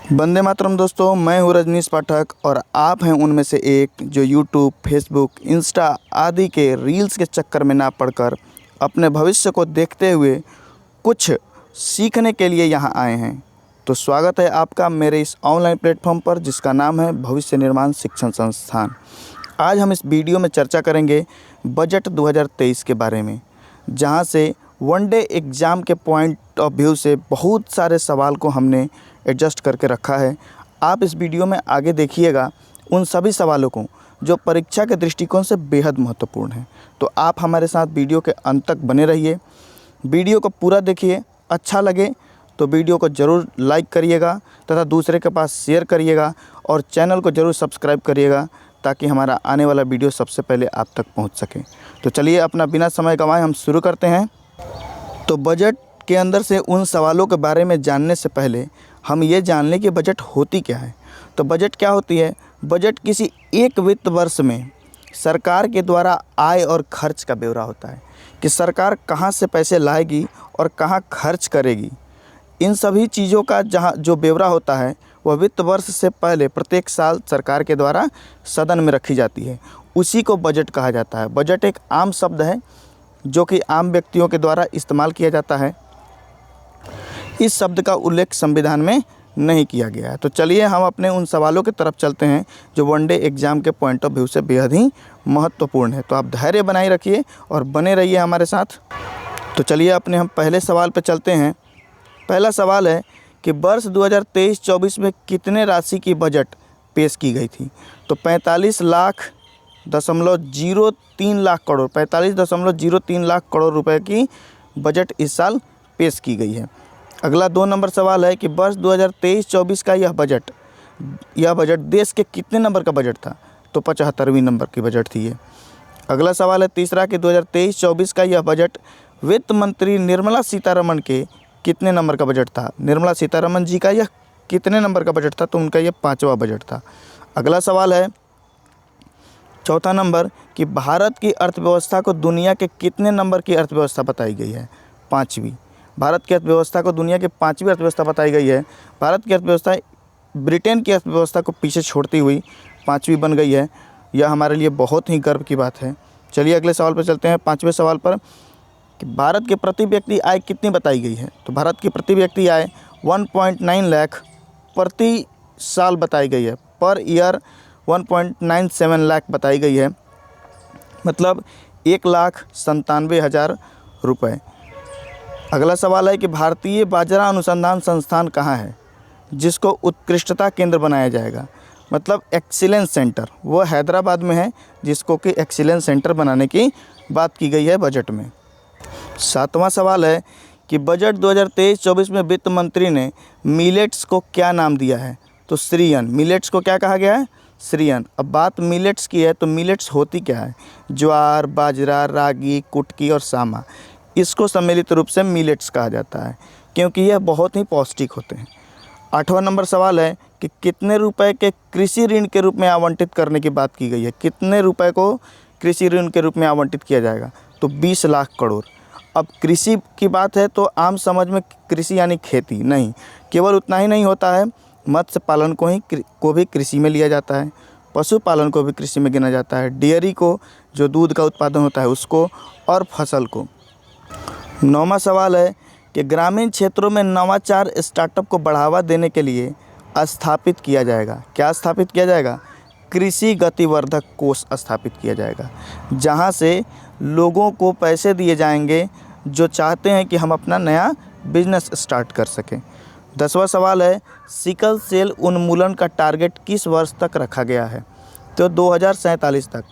वंदे मातरम दोस्तों, मैं हूँ रजनीश पाठक और आप हैं उनमें से एक जो यूट्यूब, फेसबुक, इंस्टा आदि के रील्स के चक्कर में ना पड़कर अपने भविष्य को देखते हुए कुछ सीखने के लिए यहाँ आए हैं। तो स्वागत है आपका मेरे इस ऑनलाइन प्लेटफॉर्म पर जिसका नाम है भविष्य निर्माण शिक्षण संस्थान। आज हम इस वीडियो में चर्चा करेंगे बजट 2023 के बारे में, जहाँ से वनडे एग्ज़ाम के पॉइंट ऑफ व्यू से बहुत सारे सवाल को हमने एडजस्ट करके रखा है। आप इस वीडियो में आगे देखिएगा उन सभी सवालों को जो परीक्षा के दृष्टिकोण से बेहद महत्वपूर्ण है। तो आप हमारे साथ वीडियो के अंत तक बने रहिए, वीडियो को पूरा देखिए। अच्छा लगे तो वीडियो को ज़रूर लाइक करिएगा तथा दूसरे के पास शेयर करिएगा और चैनल को ज़रूर सब्सक्राइब करिएगा ताकि हमारा आने वाला वीडियो सबसे पहले आप तक पहुंच सके। तो चलिए अपना बिना समय गंवाए हम शुरू करते हैं। तो बजट के अंदर से उन सवालों के बारे में जानने से पहले हम ये जान लें कि बजट होती क्या है। तो बजट क्या होती है? बजट किसी एक वित्त वर्ष में सरकार के द्वारा आय और खर्च का ब्यौरा होता है कि सरकार कहाँ से पैसे लाएगी और कहाँ खर्च करेगी। इन सभी चीज़ों का जहाँ जो ब्यौरा होता है वह वित्त वर्ष से पहले प्रत्येक साल सरकार के द्वारा सदन में रखी जाती है। उसी को बजट कहा जाता है। बजट एक आम शब्द है जो कि आम व्यक्तियों के द्वारा इस्तेमाल किया जाता है। इस शब्द का उल्लेख संविधान में नहीं किया गया है। तो चलिए हम अपने उन सवालों की तरफ चलते हैं जो वनडे एग्ज़ाम के पॉइंट ऑफ व्यू से बेहद ही महत्वपूर्ण है। तो आप धैर्य बनाए रखिए और बने रहिए हमारे साथ। तो चलिए अपने हम पहले सवाल पर चलते हैं। पहला सवाल है कि वर्ष 2023-24 में कितने राशि की बजट पेश की गई थी? तो 45.03 लाख करोड़ 45.03 लाख करोड़ रुपए की बजट इस साल पेश की गई है। अगला 2 नंबर सवाल है कि वर्ष 2023-24 का यह बजट देश के कितने नंबर का बजट था? तो 75वें नंबर की बजट थी ये। अगला सवाल है तीसरा कि 2023-24 का यह बजट वित्त मंत्री निर्मला सीतारमण के कितने नंबर का बजट था? निर्मला सीतारमण जी का यह कितने नंबर का बजट था? तो उनका यह 5वां बजट था। अगला सवाल है चौथा नंबर कि भारत की अर्थव्यवस्था को दुनिया के कितने नंबर की अर्थव्यवस्था बताई गई है? 5वीं। भारत की अर्थव्यवस्था को दुनिया की 5वीं अर्थव्यवस्था बताई गई है। भारत की अर्थव्यवस्था ब्रिटेन की अर्थव्यवस्था को पीछे छोड़ती हुई 5वीं बन गई है। यह हमारे लिए बहुत ही गर्व की बात है। चलिए अगले सवाल पर चलते हैं। 5वें सवाल पर कि भारत के प्रति व्यक्ति आय कितनी बताई गई है? तो भारत की प्रति व्यक्ति आय 1.9 लाख प्रति साल बताई गई है। पर ईयर 1.97 लाख बताई गई है, मतलब 1,97,000 रुपये। अगला सवाल है कि भारतीय बाजरा अनुसंधान संस्थान कहाँ है जिसको उत्कृष्टता केंद्र बनाया जाएगा? मतलब एक्सीलेंस सेंटर, वो हैदराबाद में है जिसको कि एक्सीलेंस सेंटर बनाने की बात की गई है बजट में। 7वां सवाल है कि बजट 2023-24 में वित्त मंत्री ने मिलेट्स को क्या नाम दिया है? तो श्री अन्न। मिलेट्स को क्या कहा गया है? श्री अन्न। अब बात मिलेट्स की है तो मिलेट्स होती क्या है? ज्वार, बाजरा, रागी, कुटकी और सामा, इसको सम्मिलित रूप से मिलेट्स कहा जाता है क्योंकि यह बहुत ही पौष्टिक होते हैं। 8वां नंबर सवाल है कि कितने रुपए के कृषि ऋण के रूप में आवंटित करने की बात की गई है? कितने रुपए को कृषि ऋण के रूप में आवंटित किया जाएगा? तो 20 लाख करोड़। अब कृषि की बात है तो आम समझ में कृषि यानी खेती नहीं, केवल उतना ही नहीं होता है, मत्स्य पालन को भी कृषि में लिया जाता है, पशुपालन को भी कृषि में गिना जाता है, डेयरी को जो दूध का उत्पादन होता है उसको, और फसल को। 9वां सवाल है कि ग्रामीण क्षेत्रों में नवाचार स्टार्टअप को बढ़ावा देने के लिए स्थापित किया जाएगा। क्या स्थापित किया जाएगा? कृषि गतिवर्धक कोष स्थापित किया जाएगा, जहां से लोगों को पैसे दिए जाएंगे जो चाहते हैं कि हम अपना नया बिजनेस स्टार्ट कर सकें। 10वां सवाल है सिकल सेल उन्मूलन का टारगेट किस वर्ष तक रखा गया है? तो 2047 तक।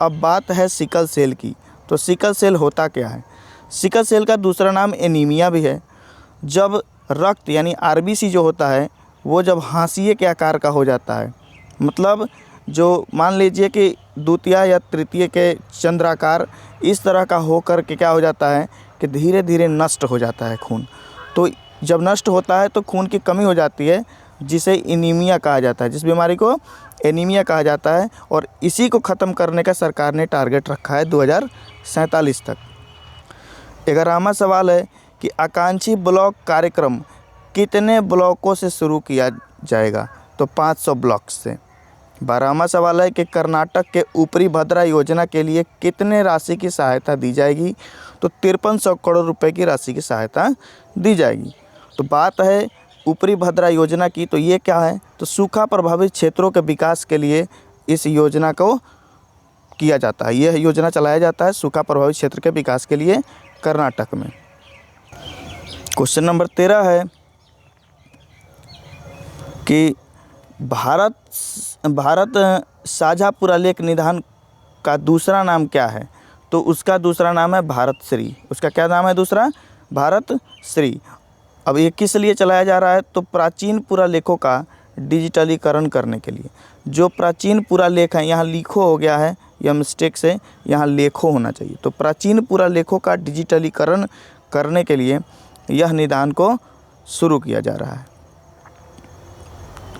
अब बात है सिकल सेल की, तो सिकल सेल होता क्या है? सिकल सेल का दूसरा नाम एनीमिया भी है। जब रक्त यानी आरबीसी जो होता है वो जब हाशिए के आकार का हो जाता है, मतलब जो मान लीजिए कि द्वितीय या तृतीय के चंद्राकार, इस तरह का होकर के क्या हो जाता है कि धीरे धीरे नष्ट हो जाता है खून। तो जब नष्ट होता है तो खून की कमी हो जाती है जिसे एनीमिया कहा जाता है, जिस बीमारी को एनीमिया कहा जाता है। और इसी को ख़त्म करने का सरकार ने टारगेट रखा है 2047 तक। 11वां सवाल है कि आकांक्षी ब्लॉक कार्यक्रम कितने ब्लॉकों से शुरू किया जाएगा? तो 500 ब्लॉक से। 12वां सवाल है कि कर्नाटक के ऊपरी भद्रा योजना के लिए कितने राशि की सहायता दी जाएगी? तो 5300 करोड़ रुपए की राशि की सहायता दी जाएगी। तो बात है ऊपरी भद्रा योजना की, तो ये क्या है? तो सूखा प्रभावित क्षेत्रों के विकास के लिए इस योजना को किया जाता है। यह योजना चलाया जाता है सूखा प्रभावित क्षेत्र के विकास के लिए कर्नाटक में। क्वेश्चन नंबर 13 है कि भारत साझा पुरालेख निधान का दूसरा नाम क्या है? तो उसका दूसरा नाम है भारत श्री। उसका क्या नाम है दूसरा? भारत श्री। अब ये किस लिए चलाया जा रहा है? तो प्राचीन पुरालेखों का डिजिटलीकरण करने के लिए। जो प्राचीन पुरालेख हैं, यहाँ लिखो हो गया है, यह मिस्टेक से यहाँ लेखो होना चाहिए। तो प्राचीन पुरालेखों का डिजिटलीकरण करने के लिए यह निदान को शुरू किया जा रहा है।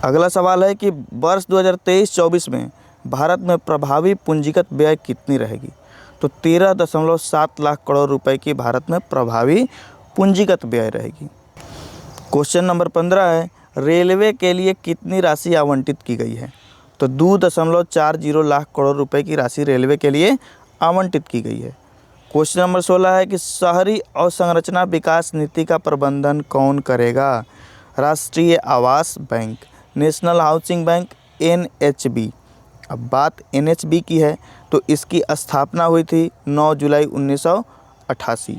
अगला सवाल है कि वर्ष 2023-24 में भारत में प्रभावी पूंजीगत व्यय कितनी रहेगी? तो 13.7 लाख करोड़ रुपए की भारत में प्रभावी पूंजीगत व्यय रहेगी। क्वेश्चन नंबर 15 है, रेलवे के लिए कितनी राशि आवंटित की गई है? तो 2.40 लाख करोड़ रुपए की राशि रेलवे के लिए आवंटित की गई है। क्वेश्चन नंबर 16 है कि शहरी अवसंरचना विकास नीति का प्रबंधन कौन करेगा? राष्ट्रीय आवास bank, national housing bank, NHB। अब बात NHB की है तो इसकी स्थापना हुई थी 9 जुलाई 1988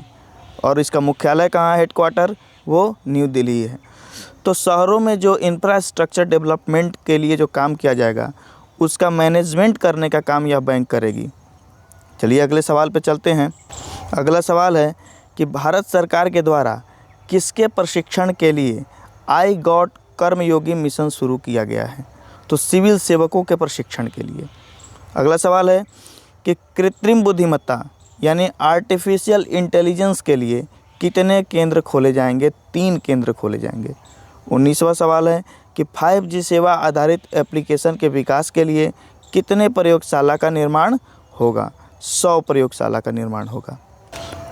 और इसका मुख्यालय कहाँ है? हेडक्वार्टर वो न्यू दिल्ली है। तो शहरों में जो इंफ्रास्ट्रक्चर डेवलपमेंट के लिए जो काम किया जाएगा उसका मैनेजमेंट करने का काम यह बैंक करेगी। चलिए अगले सवाल पे चलते हैं। अगला सवाल है कि भारत सरकार के द्वारा किसके प्रशिक्षण के लिए आई गॉट कर्मयोगी मिशन शुरू किया गया है? तो सिविल सेवकों के प्रशिक्षण के लिए। अगला सवाल है कि कृत्रिम बुद्धिमत्ता यानी आर्टिफिशियल इंटेलिजेंस के लिए कितने केंद्र खोले जाएंगे? 3 केंद्र खोले जाएंगे। 19वां सवाल है कि 5G सेवा आधारित एप्लीकेशन के विकास के लिए कितने प्रयोगशाला का निर्माण होगा? 100 प्रयोगशाला का निर्माण होगा।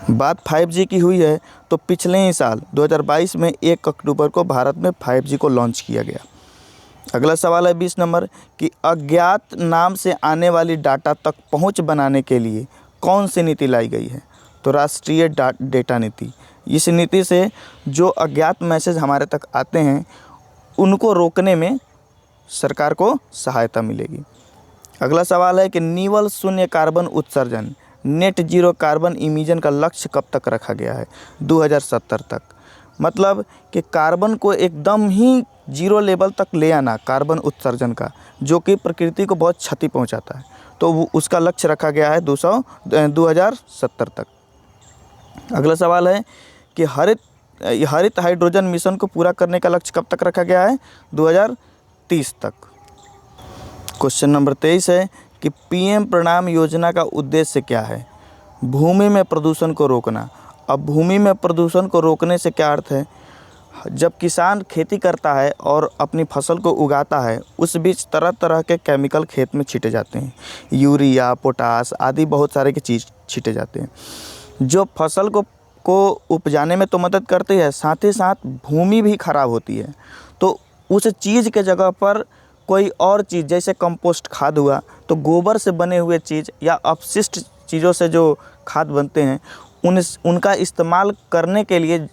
बात 5G की हुई है तो पिछले ही साल 2022 में 1 अक्टूबर को भारत में 5G को लॉन्च किया गया। अगला सवाल है 20 नंबर कि अज्ञात नाम से आने वाली डाटा तक पहुंच बनाने के लिए कौन सी नीति लाई गई है? तो राष्ट्रीय डेटा नीति। इस नीति से जो अज्ञात मैसेज हमारे तक आते हैं उनको रोकने में सरकार को सहायता मिलेगी। अगला सवाल है कि निवल शून्य कार्बन उत्सर्जन नेट जीरो कार्बन इमिशन का लक्ष्य कब तक रखा गया है? 2070 तक। मतलब कि कार्बन को एकदम ही जीरो लेवल तक ले आना कार्बन उत्सर्जन का, जो कि प्रकृति को बहुत क्षति पहुंचाता है, तो उसका लक्ष्य रखा गया है 2070 तक। अगला सवाल है कि हरित हाइड्रोजन मिशन को पूरा करने का लक्ष्य कब तक रखा गया है? 2030 तक। क्वेश्चन नंबर 23 है कि PM प्रणाम योजना का उद्देश्य क्या है? भूमि में प्रदूषण को रोकना। अब भूमि में प्रदूषण को रोकने से क्या अर्थ है? जब किसान खेती करता है और अपनी फसल को उगाता है उस बीच तरह तरह के केमिकल खेत में छीटे जाते हैं, यूरिया, पोटास आदि बहुत सारे के चीज़ छीटे जाते हैं, जो फसल को उपजाने में तो मदद करती है, साथ ही साथ भूमि भी खराब होती है। तो उस चीज़ के जगह पर कोई और चीज़ जैसे कंपोस्ट खाद हुआ, तो गोबर से बने हुए चीज़ या अपशिष्ट चीज़ों से जो खाद बनते हैं उनका इस्तेमाल करने के लिए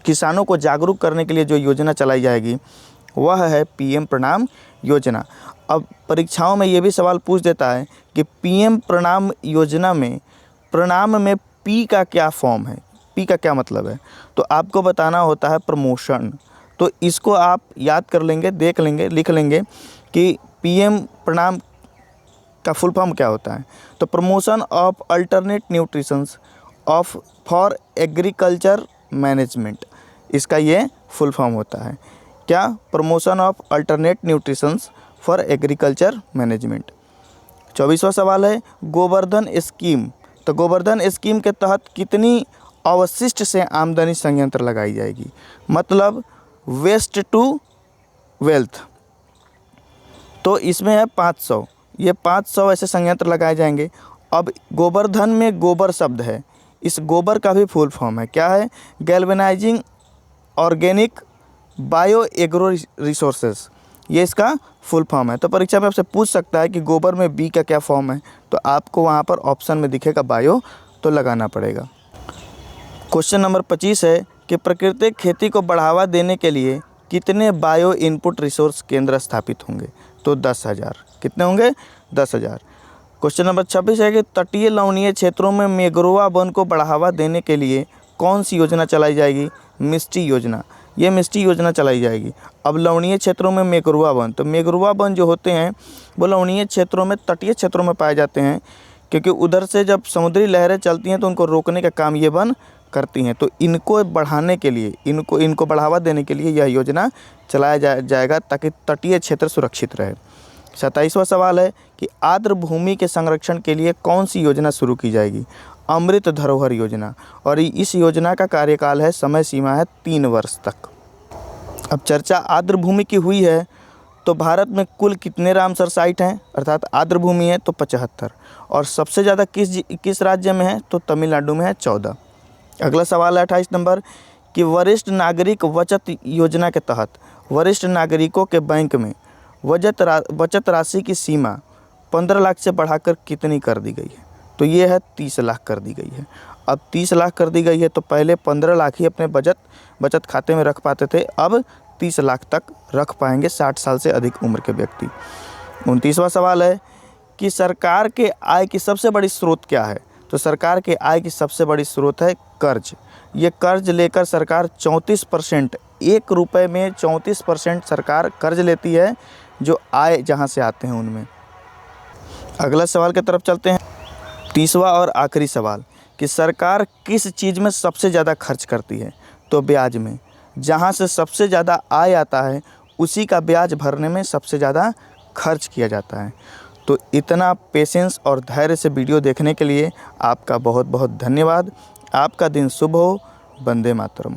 किसानों को जागरूक करने के लिए जो योजना चलाई जाएगी वह है PM प्रणाम योजना। अब परीक्षाओं में ये भी सवाल पूछ देता है कि PM प्रणाम योजना में प्रणाम में P का क्या फॉर्म है, P का क्या मतलब है? तो आपको बताना होता है प्रमोशन। तो इसको आप याद कर लेंगे, देख लेंगे, लिख लेंगे कि PM प्रणाम का फुल फॉर्म क्या होता है। तो promotion of alternate nutritions of for agriculture management, इसका ये फुल फॉर्म होता है। क्या? Promotion of alternate nutritions for agriculture management. 24वां सवाल है गोवर्धन स्कीम। तो गोवर्धन स्कीम के तहत कितनी अवशिष्ट से आमदनी संयंत्र लगाई जाएगी? मतलब वेस्ट टू वेल्थ। तो इसमें है 500, ये 500 ऐसे संयंत्र लगाए जाएंगे। अब गोवर्धन में गोबर शब्द है, इस गोबर का भी फुल फॉर्म है, क्या है? Galvanising organic bio agro resources, ये इसका फुल फॉर्म है। तो परीक्षा में आपसे पूछ सकता है कि गोबर में बी का क्या फॉर्म है, तो आपको वहाँ पर ऑप्शन में दिखेगा बायो, तो लगाना पड़ेगा। क्वेश्चन नंबर 25 है कि प्राकृतिक खेती को बढ़ावा देने के लिए कितने बायो इनपुट रिसोर्स केंद्र स्थापित होंगे, तो 10,000। कितने होंगे? 10,000। क्वेश्चन नंबर 26 है कि तटीय लवणीय क्षेत्रों में मैंग्रोव वन को बढ़ावा देने के लिए कौन सी योजना चलाई जाएगी? मिस्टी योजना। ये मिस्टी योजना चलाई जाएगी। अब लवणीय क्षेत्रों में मैंग्रोव वन, तो मैंग्रोव वन जो होते हैं वो लवणीय क्षेत्रों में, तटीय क्षेत्रों में पाए जाते हैं, क्योंकि उधर से जब समुद्री लहरें चलती हैं तो उनको रोकने का काम ये वन करती हैं। तो इनको बढ़ाने के लिए, इनको बढ़ावा देने के लिए यह योजना चलाया जाएगा ताकि तटीय क्षेत्र सुरक्षित रहे। 27वां सवाल है कि आर्द्र भूमि के संरक्षण के लिए कौन सी योजना शुरू की जाएगी? अमृत धरोहर योजना। और इस योजना का कार्यकाल है, समय सीमा है 3 वर्ष तक। अब चर्चा आर्द्र भूमि की हुई है, तो भारत में कुल कितने रामसर साइट हैं, अर्थात आर्द्र भूमि है तो 75। और सबसे ज़्यादा किस राज्य में है, तो तमिलनाडु में है 14। अगला सवाल है 28 नंबर कि वरिष्ठ नागरिक बचत योजना के तहत वरिष्ठ नागरिकों के बैंक में बचत राशि की सीमा 15 लाख से बढ़ाकर कितनी कर दी गई है? तो ये है 30 लाख कर दी गई है। अब 30 लाख कर दी गई है, तो पहले 15 लाख ही अपने बचत खाते में रख पाते थे, अब 30 लाख तक रख पाएंगे 60 साल से अधिक उम्र के व्यक्ति। 29वां सवाल है कि सरकार के आय की सबसे बड़ी स्रोत क्या है? तो सरकार के आय की सबसे बड़ी स्रोत है कर्ज। ये कर्ज लेकर सरकार 34%, 1 रुपये में 34% सरकार कर्ज लेती है, जो आय जहाँ से आते हैं उनमें। अगला सवाल की तरफ चलते हैं। 30वां और आखिरी सवाल कि सरकार किस चीज़ में सबसे ज़्यादा खर्च करती है? तो ब्याज में। जहाँ से सबसे ज़्यादा आय आता है उसी का ब्याज भरने में सबसे ज़्यादा खर्च किया जाता है। तो इतना पेशेंस और धैर्य से वीडियो देखने के लिए आपका बहुत बहुत धन्यवाद। आपका दिन शुभ हो। वंदे मातरम।